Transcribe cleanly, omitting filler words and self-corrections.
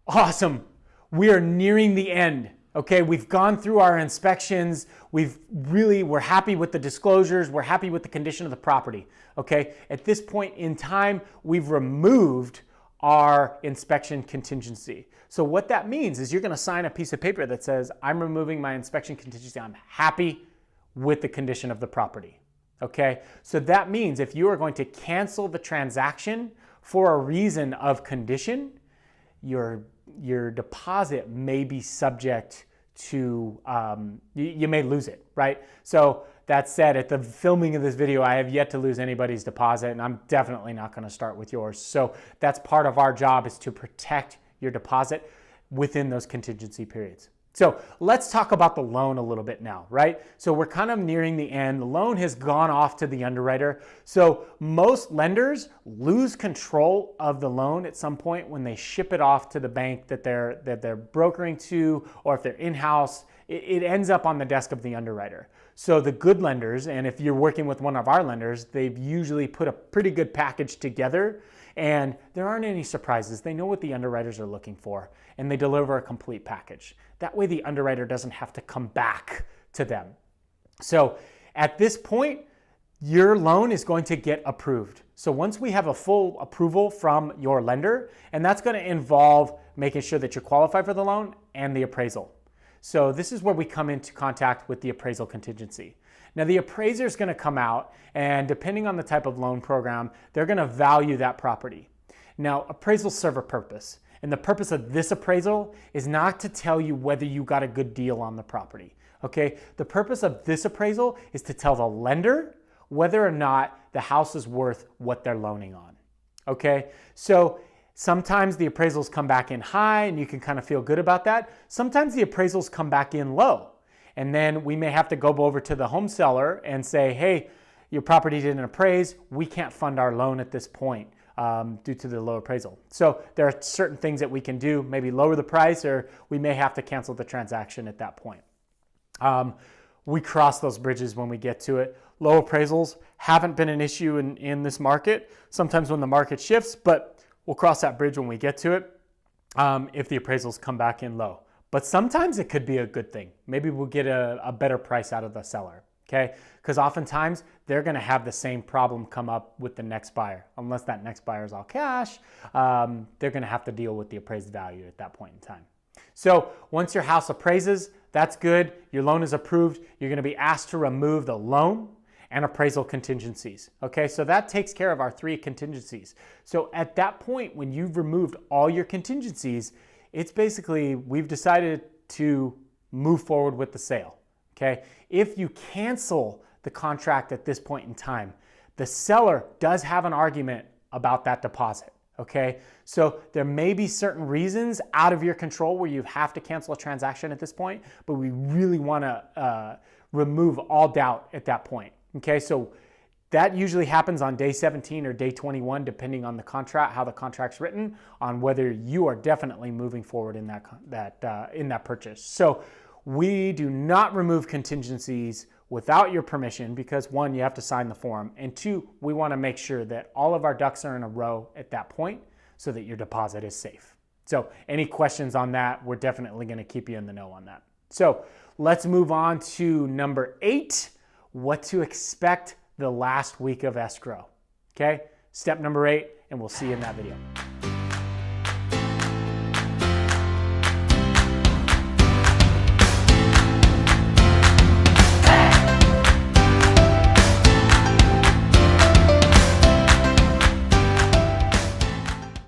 Awesome. We are nearing the end. Okay, we've gone through our inspections. We're happy with the disclosures. We're happy with the condition of the property. Okay, at this point in time, we've removed our inspection contingency. So what that means is you're going to sign a piece of paper that says, I'm removing my inspection contingency. I'm happy with the condition of the property. Okay, so that means if you are going to cancel the transaction for a reason of condition, your deposit may be subject to, you may lose it, right? So that said, at the filming of this video, I have yet to lose anybody's deposit, and I'm definitely not going to start with yours. So that's part of our job, is to protect your deposit within those contingency periods. So let's talk about the loan a little bit now, right? So we're kind of nearing the end. The loan has gone off to the underwriter. So most lenders lose control of the loan at some point when they ship it off to the bank that they're brokering to, or if they're in-house, it ends up on the desk of the underwriter. So the good lenders, and if you're working with one of our lenders, they've usually put a pretty good package together, and there aren't any surprises. They know what the underwriters are looking for, and they deliver a complete package. That way the underwriter doesn't have to come back to them. So at this point, your loan is going to get approved. So once we have a full approval from your lender, and that's going to involve making sure that you're qualified for the loan and the appraisal. So this is where we come into contact with the appraisal contingency. Now the appraiser is going to come out, and depending on the type of loan program, they're going to value that property. Now appraisals serve a purpose, and the purpose of this appraisal is not to tell you whether you got a good deal on the property. Okay, the purpose of this appraisal is to tell the lender whether or not the house is worth what they're loaning on. Okay, so sometimes the appraisals come back in high and you can kind of feel good about that. Sometimes the appraisals come back in low, and then we may have to go over to the home seller and say, hey, your property didn't appraise. We can't fund our loan at this point due to the low appraisal. So there are certain things that we can do, maybe lower the price, or we may have to cancel the transaction at that point. We cross those bridges when we get to it. Low appraisals haven't been an issue in this market. Sometimes when the market shifts, but we'll cross that bridge when we get to it if the appraisals come back in low. But sometimes it could be a good thing. Maybe we'll get a better price out of the seller, okay? Because oftentimes they're gonna have the same problem come up with the next buyer. Unless that next buyer is all cash, they're gonna have to deal with the appraised value at that point in time. So once your house appraises, that's good. Your loan is approved. You're gonna be asked to remove the loan and appraisal contingencies. Okay, so that takes care of our 3 contingencies. So at that point, when you've removed all your contingencies, it's basically, we've decided to move forward with the sale. Okay, if you cancel the contract at this point in time, the seller does have an argument about that deposit. Okay, so there may be certain reasons out of your control where you have to cancel a transaction at this point, but we really want to remove all doubt at that point. Okay, so that usually happens on day 17 or day 21, depending on the contract, how the contract's written, on whether you are definitely moving forward in that purchase. So we do not remove contingencies without your permission because 1, you have to sign the form, and 2, we want to make sure that all of our ducks are in a row at that point so that your deposit is safe. So any questions on that, we're definitely going to keep you in the know on that. So let's move on to number 8, what to expect the last week of escrow. Okay, step number 8, and we'll see you in that video.